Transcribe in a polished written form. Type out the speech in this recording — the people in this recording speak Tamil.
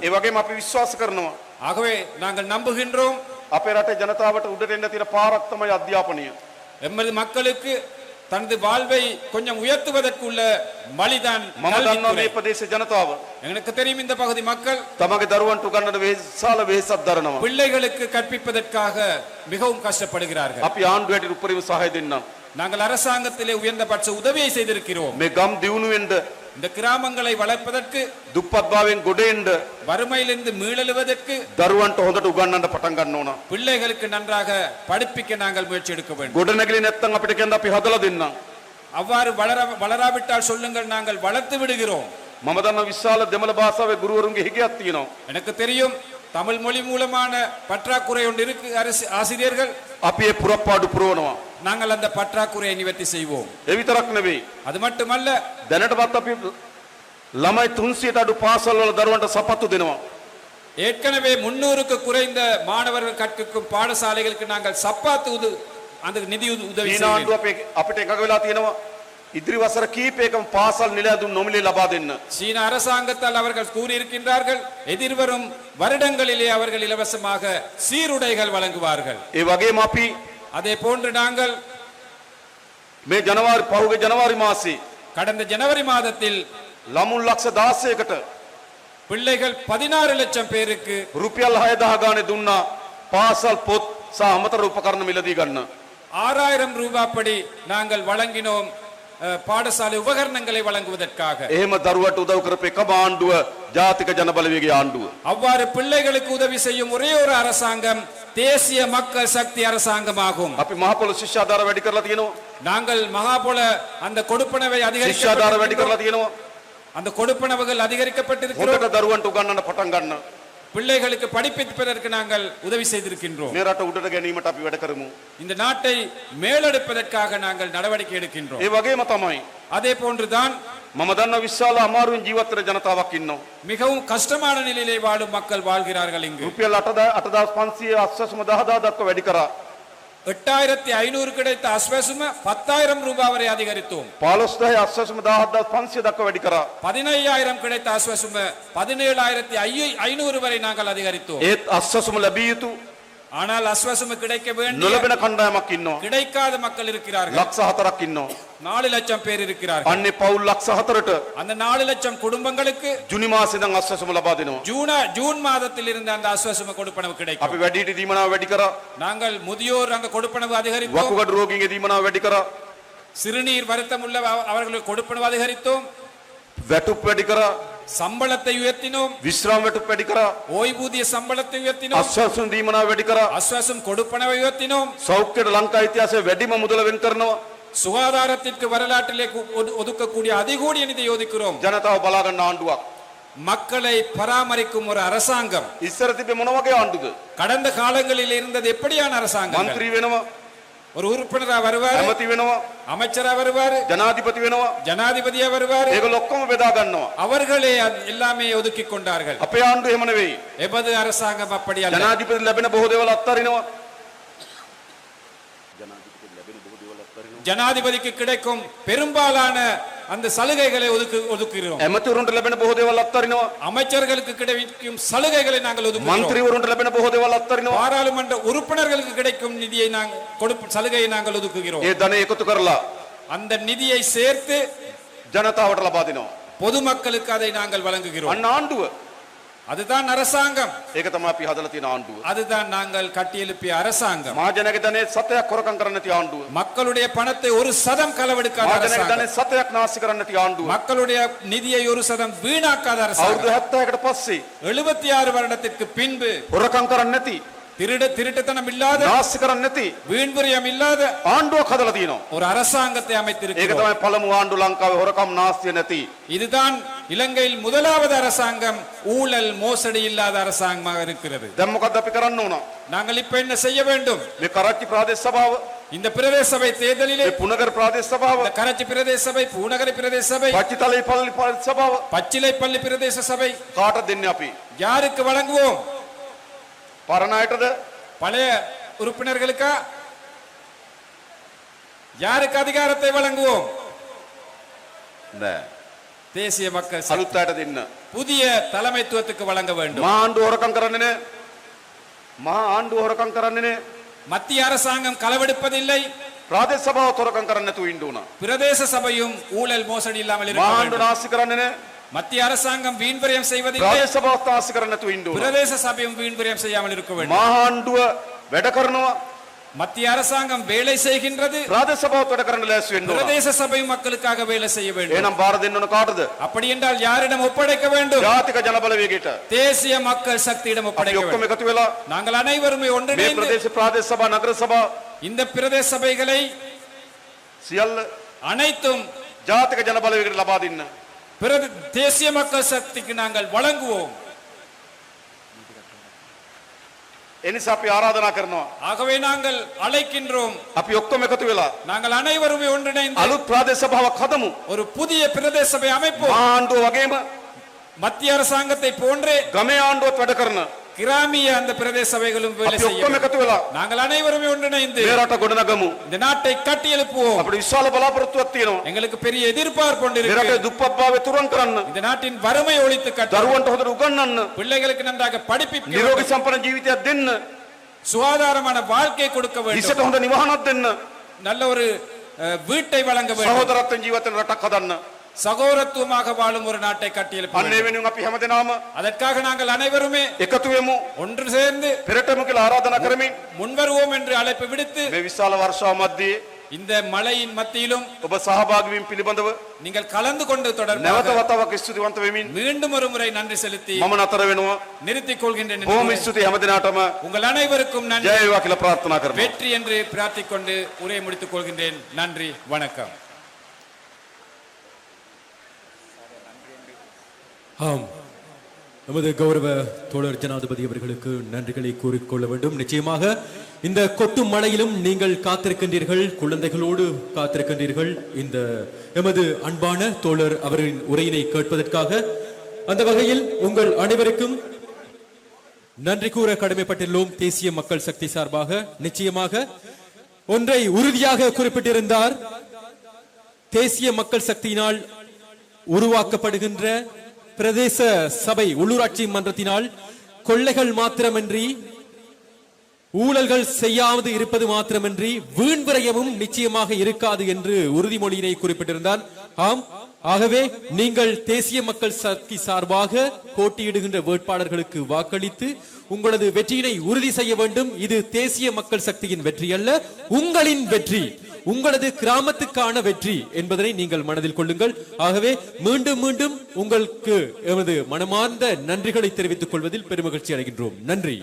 ඒ වගේම අපි විශ්වාස කරනවා ஆகவே நாங்கள் நம்புகின்றோம் අපේ රටේ ජනතාවට උඩට එන්න තියෙන පාරක් තමයි අධ්‍යාපනය. எமது மக்களுக்கு தனது வாழ்வை கொஞ்சம் உயர்த்துவதற்குள்ள வழிதான் මම දන්නවා මේ ප්‍රදේශ ජනතාව எனக்கு தெரியும் இந்த பகுதி மக்கள் තමගේ දරුවන්ට උගන්වන විශාල වෙහෙසක් දරනවා. பிள்ளைகளுக்கு கற்பிப்பதற்காக மிகவும் கஷ்டப்படுகிறார்கள். අපි ආණ්ඩුවට උපරිම සහාය දෙන්නම්. நாங்கள் அரசாங்கத்திலே உயர்ந்தபட்ச உதவியை செய்திருக்கிறோம். මේ ගම් දියුණු වෙන්න இந்த கிராமங்களை வளர்ப்பதற்கு දුප්පත්භාවයෙන් ගොඩ එන්න வறுமையிலிருந்து மீளெழுவதற்கு දරුවන්ට හොඳට උගන්වන්න පටන් ගන්න ඕන. பிள்ளைகளுக்கு நன்றாக படிப்பிக்க நாங்கள் முயற்சி எடுக்க வேண்டும். ගොඩනැගිලි නැත්තම් අපිට කියන්න අපි හදලා දෙන්නම්. அவ்வாறு வளராவிட்டால் சொல்லுங்கள் நாங்கள் வளர்த்து விடுகிறோம். මම දන්න විශාල දෙමළ භාෂාවේ ගුරුවරුන්ගේ හිගයක් තියෙනවා. எனக்கு தெரியும் தமிழ் மொழி மூலமான பற்றாக்குறை ஒன்று இருக்கு ஆசிரியர்கள். අපි ඒ පුරප්පාඩු පුරවනවා. நாங்கள் அந்த பற்றாக்குறையை நிவர்த்தி செய்வோம். ඒ විතරක් නෙවෙයි. அது மட்டுமல்ல දැනටවත් අපි ළමයි 300ට අඩු පාසල් වල දරුවන්ට සපත්තු දෙනවා. ஏற்கனவே 300க்கு குறைந்த மாணவர்கள் கற்கும் பாடசாலைகளுக்கு நாங்கள் சப்பாத்து அந்த நிதி உதவி செய்வோம். අපිට එකග වෙලා තියෙනවා ඉදිරි වසර කීපයකම පාසල් නිලැඳුම් නොමිලේ ලබා දෙන්න. சீன அரசாங்கத்தால் அவர்கள் கூறியிருக்கின்றார்கள் எதிர்வரும் வருடங்களிலே அவர்கள் இலவசமாக சீருடைகள் வழங்குவார்கள். ඒ වගේම අපි அதே போன்று நாங்கள் මේ ජනවාරි පහුගිය ජනවාරි මාසයේ கடந்த ஜனவரி மாதத்தில் ළමුන් ලක්ෂ 16කට பிள்ளைகள் 16 லட்சம் பேருக்கு රුපියල් 6000 ගානේ දුන්නා පාසල් පොත් සහ අමතර උපකරණ මිලදී ගන්න. 6000 ரூபாய் படி நாங்கள் வழங்கினோம் பாடசாலை உபகரணங்களை வழங்குவதற்காக. එහෙම දරුවට උදව් කරපු එකම ආණ්ඩුව ජාතික ජනබලවේගයේ ආණ්ඩුව. அவ்வாறு பிள்ளைகளுக்கு உதவி செய்யும் ஒரே ஒரு அரசாங்கம் தேசிய மக்கள் சக்தி அரசாங்கமாகும். අපි මහ පොළොව ශිෂ්‍යාධාර වැඩි කරලා තියෙනවා. நாங்கள் மகாபோல அந்த கொடுப்பனவை ශිෂ්‍යාධාර වැඩි කරලා තියෙනවා. அந்த கொடுப்பனவுகள் அதிகரிக்கப்பட்டிருக்கிறது. හොඳට දරුවන්ට උගන්වන්න පටන් ගන්න. பிள்ளைகளுக்கு படிப்பிப்பதற்கு நாங்கள் உதவி செய்திருக்கின்றோம். මේ රට උඩට ගැනීමට අපි වැඩ කරමු. இந்த நாட்டை மேலெடுப்பதற்காக நாங்கள் நடவடிக்கை எடுக்கின்றோம். ඒ වගේම තමයි அதே போன்றுதான் මම දන්න විශාල අමාරුවෙන් ජීවත් වෙන ජනතාවක් ඉන්නවා. மிகவும் கஷ்டமான நிலையிலே வாழும் மக்கள் வாழ்கிறார்கள் இங்கு. රුපියල් 8500 අස්වැසුම 10000 දක්වා වැඩි කරා. 8500 கிடைத்த அஸ்வசும 10000 ரூபாய் வரை அதிகரித்தோம். 15000 අස්වැසුම 10500 දක්වා වැඩි කරා. 15000 கிடைத்த அஸ்வசும 17500 வரை நாங்கள் அதிகரித்தோம். ඒත් අස්වැසුම ලැබිය යුතු ஆனால் அஸ்வசும கிடைக்க வேண்டிய නොලැබෙන කණ්ඩායමක් ඉන්නවා. கிடைக்காத மக்கள் இருக்கிறார்கள். ලක්ෂ 4ක් ඉන්නවා. 4 லட்சம் பேர் இருக்கிறார்கள். අන්නේ පවුල් ලක්ෂ 4ට அந்த 4 லட்சம் குடும்பங்களுக்கு ජුනි මාසේ ඉඳන් අස්වැසුම ලබා දෙනවා. ஜூன் மாதத்தில் இருந்து அந்த அஸ்வசும கொடுப்பனவு கிடைக்கும். අපි වැඩිහිටි දීමනාව වැඩි කරා. நாங்கள் முதியோர் அங்க கொடுப்பனவு அதிகரித்தோம். වකුගඩු රෝගීන්ගේ දීමනාව වැඩි කරා. சிறுநீர் வருத்தம் உள்ள அவர்களுக்கு கொடுப்பனவு அதிகரித்தோம். වැටුප් වැඩි කරා. சம்பளத்தை உயர்த்தினோம். විශ්‍රාම වැටුප් වැඩි කරා. ஓய்வூதிய சம்பளத்தை உயர்த்தினோம். අස්වැසුම් දීමනාව වැඩි කරා. அஸ்வசும் கொடுப்பனவை உயர்த்தினோம். සෞඛ්‍යයට ලංකා ඉතිහාසයේ වැඩිම මුදල වෙන් කරනවා. சுகாதாரத்திற்கு வரலாற்றிலே ஒதுக்கக்கூடிய அதிகூடிய நிதியை ஒதுக்குறோம். ජනතාව බලා ගන්න ආණ්ඩුවක්. மக்களை பராமரிக்கும் ஒரு அரசாங்கம். ඉස්සර තිබ්බේ මොන වගේ ආණ්ඩුද? கடந்த காலங்களில் இருந்தது எப்படியான அரசாங்கம்? മന്ത്രി වෙනවා. ஒரு உறுப்பினரா வருவாரு, ඇමති වෙනවා. அமைச்சரா வருவாரு, ජනාධිපති වෙනවා. ஜனாதிபதியா வருவாரு. ඒගොල්ලෝ ඔක්කොම බෙදා ගන්නවා. அவர்களே எல்லாமே ஒதுக்கி கொண்டார்கள். අපේ ආණ්ඩුව එහෙම නෙවෙයි. எமது அரசாங்கம் அப்படி அல்ல. ජනාධිපති ලැබෙන බොහෝ දේවල් අත්හරිනවා. ஜனாதிபதிக்கு கிடைக்கும் பெரும்பாலான அந்த சலுகைகளை ஒதுக்குகிறோம். ඇමතිවරුන්ට ලැබෙන බොහෝ දේවල් අත්හරිනවා. அமைச்சர்களுக்கு கிடைக்கும் சலுகைகளை நாங்கள் ஒதுக்குகிறோம். മന്ത്രിවරුන්ට ලැබෙන බොහෝ දේවල් අත්හරිනවා. பாராளுமன்ற உறுப்பினர்களுக்கு கிடைக்கும் நிதியை சலுகையை நாங்கள் ஒதுக்குகிறோம். ඒ ධනෙ එකතු කරලා அந்த நிதியை சேர்த்து ජනතාවට ලබා දෙනවා. பொதுமக்களுக்கு அதை நாங்கள் வழங்குகிறோம். අන්න ආණ්ඩුව. அதுதான் அரசாங்கம். ඒක තමයි අපි හදලා තියෙන ආණ්ඩුව. அதுதான் நாங்கள் கட்டியெழுப்பிய அரசாங்கம். මහජනගේ ධනෙ සතයක් හොරකම් කරන්න නැති ආණ්ඩුව. மக்களுடைய பணத்தை 1% களவெடுக்காத මහජනගේ அரசாங்கம். ධනෙ සතයක් නාස්ති කරන්න නැති ආණ්ඩුව. மக்களுடைய நிதியை 1% வீணாக்காத அரசாங்கம். අවුරුදු 70කට පස්සේ 76 வருடத்திற்கு பின்பு හොරකම් කරන්න නැති, திருட்டுத்தனம் இல்லாத, නාස්ති කරන්න නැති வீண்விரயம் இல்லாத ආණ්ඩුවක් හදලා තියෙනවා. ஒரு அரசாங்கத்தை ඒක அமைத்திருக்கிறோம். තමයි පළමු ආණ්ඩුව ලංකාවේ හොරකම් නාස්තිය නැති. இதுதான் இலங்கையில் முதலாவது அரசாங்கம் ஊழல் மோசடி இல்லாத அரசாங்கமாக இருக்கிறது. දැන් මොකද්ද අපි කරන්න ඕන? நாங்கள் இப்ப என்ன செய்ய வேண்டும்? මේ කරච්චි ප්‍රාදේශ සභාව, இந்த பிரதேச சபை தேர்தலிலே මේ පුනගර ප්‍රාදේශ සභාව, இந்த கரச்சி பிரதேச சபை, பூநகரி பிரதேச சபை, පච්චිතලේ පල්ලි ප්‍රාදේශ සභාව பச்சிலைப்பள்ளி பிரதேச சபை කාටද දෙන්නේ අපි? யாருக்கு வழங்குவோம்? පරණ අයටද? பழைய உறுப்பினர்களுக்கா? யாருக்கு அதிகாரத்தை வழங்குவோம்? නෑ. தேசிய மக்கள் சக்தி අලුත් අයට දෙන්න. புதிய தலைமைத்துவத்துக்கு வழங்க வேண்டும். මහා ආණ්ඩුව හොරකම් කරන්නේ නැහැ. මහා ආණ්ඩුව හොරකම් කරන්නේ නැහැ. மத்திய அரசாங்கம் களவெடுப்பதில்லை, ප්‍රාදේශ සභාව හොරකම් කරන්නේ නැතුව ඉන්න උනා. பிரதேச சபையும் ஊழல் மோசடி இல்லாமல் இருக்க මහා ආණ්ඩුව வேண்டும். නාස්ති කරන්නේ නැහැ. மத்திய அரசாங்கம் வீண் விரயம் செய்வதில்லை, ප්‍රාදේශ සභාව නාස්ති කරන්නේ නැතුව ඉන්න උනා. பிரதேச சபையும் வீண் விரயம் செய்யாமல் இருக்க வேண்டும். මහා ආණ්ඩුව වැඩ කරනවා. மத்திய அரசாங்கம் வேலை செய்கின்றது, ප්‍රාදේශ සභාවත් වැඩ කරන්න ලෑස්ති වෙන්න ඕන. பிரதேச சபையும் மக்களுக்காக வேலை செய்ய வேண்டும். එහෙනම් බාර දෙන්න ඕන කාටද? அப்படி என்றால் யாரிடம் ஒப்படைக்க வேண்டும்? ජාතික ජනබලවේගයට. தேசிய மக்கள் சக்தியிடம் අපි ஒப்படைக்க ඔක්කොම வேண்டும். එකතු වෙලා நாங்கள் அனைவருமே මේ ஒன்றிணைந்து ප්‍රදේශ ප්‍රාදේශ සභා නගර සභා இந்த பிரதேச சபைகளை සියල්ල அனைத்தும் ජාතික ජනබලවේගයට ලබා දෙන්න. தேசிய மக்கள் சக்திக்கு நாங்கள் வழங்குவோம். එනිසා අපි ආරාධනා කරනවා. ஆகவே நாங்கள் அழைக்கின்றோம், අපි ඔක්කොම එකතු වෙලා நாங்கள் அனைவருமே ஒன்றிணைந்து අලුත් ප්‍රාදේශ සභාවක් හදමු. ஒரு புதிய பிரதேச சபை அமைப்போம். මහා ආණ්ඩුව වගේම மத்திய அரசாங்கத்தை போன்றே ගමේ ආණ්ඩුවත් වැඩ කරන கிராமிய அந்த பிரதேச சபைகளும் வேலை අපි செய்யும். ඔක්කොම එකතු වෙලා நாங்கள் அனைவருமே ஒன்றிணைந்து මේ රට ගොඩනගමු. இந்த நாட்டை கட்டி எழுப்புவோம். අපිට විශාල බලාපොරොත්තුවක් තියෙනවා. எங்களுக்கு பெரிய எதிர்பார்ப்பு ஒன்று මේ இருக்கு. රටේ දුප්පත්භාවය තුරන් කරන්න, இந்த நாட்டின் வறுமை ஒழித்து கட்ட, දරුවන්ට හොඳට උගන්වන්න, பிள்ளைகளுக்கு நன்றாக படிப்பிக்க, නිරෝගී සම්පන්න ජීවිතයක් දෙන්න, சுகாதாரமான வாழ்க்கை கொடுக்க வேண்டும், ඉසට හොඳ නිවහනක් දෙන්න, நல்ல ஒரு வீட்டை வழங்க வேண்டும், සහෝදරත්වයෙන් ජීවත් වෙන රටක් හදන්න. சகோதரத்துவமாக வாழும் ஒரு நாட்டை கட்டி எழுப்ப අන්න ඒ வேண்டும். වෙනුවෙන් අපි හැමදෙනාම அதற்காக நாங்கள் அனைவருமே එකතු වෙමු. ஒன்று சேர்ந்து පෙරටම කියලා ආරාධනා කරමින් முன்வருவோம் என்று அழைப்பு விடுத்து මේ විශාල වර්ෂාව මැද්දේ இந்த மழையின் மத்தியிலும் ඔබ සහභාගී වීම පිළිබඳව நீங்கள் கலந்து கொண்டு නැවත தொடர்பாக වතාවක් ස්තුතිවන්ත වෙමින් மீண்டும் ஒரு முறை நன்றி செலுத்தி මම නතර වෙනවා. நிறுத்திக் கொள்கின்றேன். බොහොම ස්තුතියි හැමදෙනාටම. உங்கள் அனைவருக்கும் நன்றி, ජය වේවා කියලා ප්‍රාර්ථනා කරනවා. வெற்றி என்று பிரார்த்திக் கொண்டு உரையை முடித்துக் கொள்கின்றேன். நன்றி, வணக்கம். ஆம், நமது கௌரவ தோழர் ஜனாதிபதி அவர்களுக்கு நன்றிகளை கூறிக்கொள்ள வேண்டும். நிச்சயமாக இந்த கொட்டும் மழையிலும் நீங்கள் காத்திருக்கின்றீர்கள், குழந்தைகளோடு காத்திருக்கின்றீர்கள் இந்த எமது அன்பான தோழர் அவரின் உரையினை கேட்பதற்காக. அந்த வகையில் உங்கள் அனைவருக்கும் நன்றி கூற கடமைப்பட்டுள்ளோம் தேசிய மக்கள் சக்தி சார்பாக. நிச்சயமாக ஒன்றை உறுதியாக குறிப்பிட்டிருந்தார், தேசிய மக்கள் சக்தியினால் உருவாக்கப்படுகின்ற பிரதேச சபை உள்ளூராட்சி மன்றத்தினால் கொள்ளைகள் மாத்திரமின்றி ஊழல்கள் செய்யாது இருப்பது மாத்திரமின்றி வீண் விரயமும் நிச்சயமாக இருக்காது என்று உறுதிமொழியினை குறிப்பிட்டிருந்தார். ஆம், ஆகவே நீங்கள் தேசிய மக்கள் சக்தி சார்பாக போட்டியிடுகின்ற வேட்பாளர்களுக்கு வாக்களித்து உங்களது வெற்றியினை உறுதி செய்ய வேண்டும். இது தேசிய மக்கள் சக்தியின் வெற்றி அல்ல, உங்களின் வெற்றி, உங்களது கிராமத்துக்கான வெற்றி என்பதனை நீங்கள் மனதில் கொள்ளுங்கள். ஆகவே மீண்டும் மீண்டும் உங்களுக்கு எமது மனமார்ந்த நன்றிகளை தெரிவித்துக் கொள்வதில் பெருமகிழ்ச்சி அடைகின்றோம். நன்றி.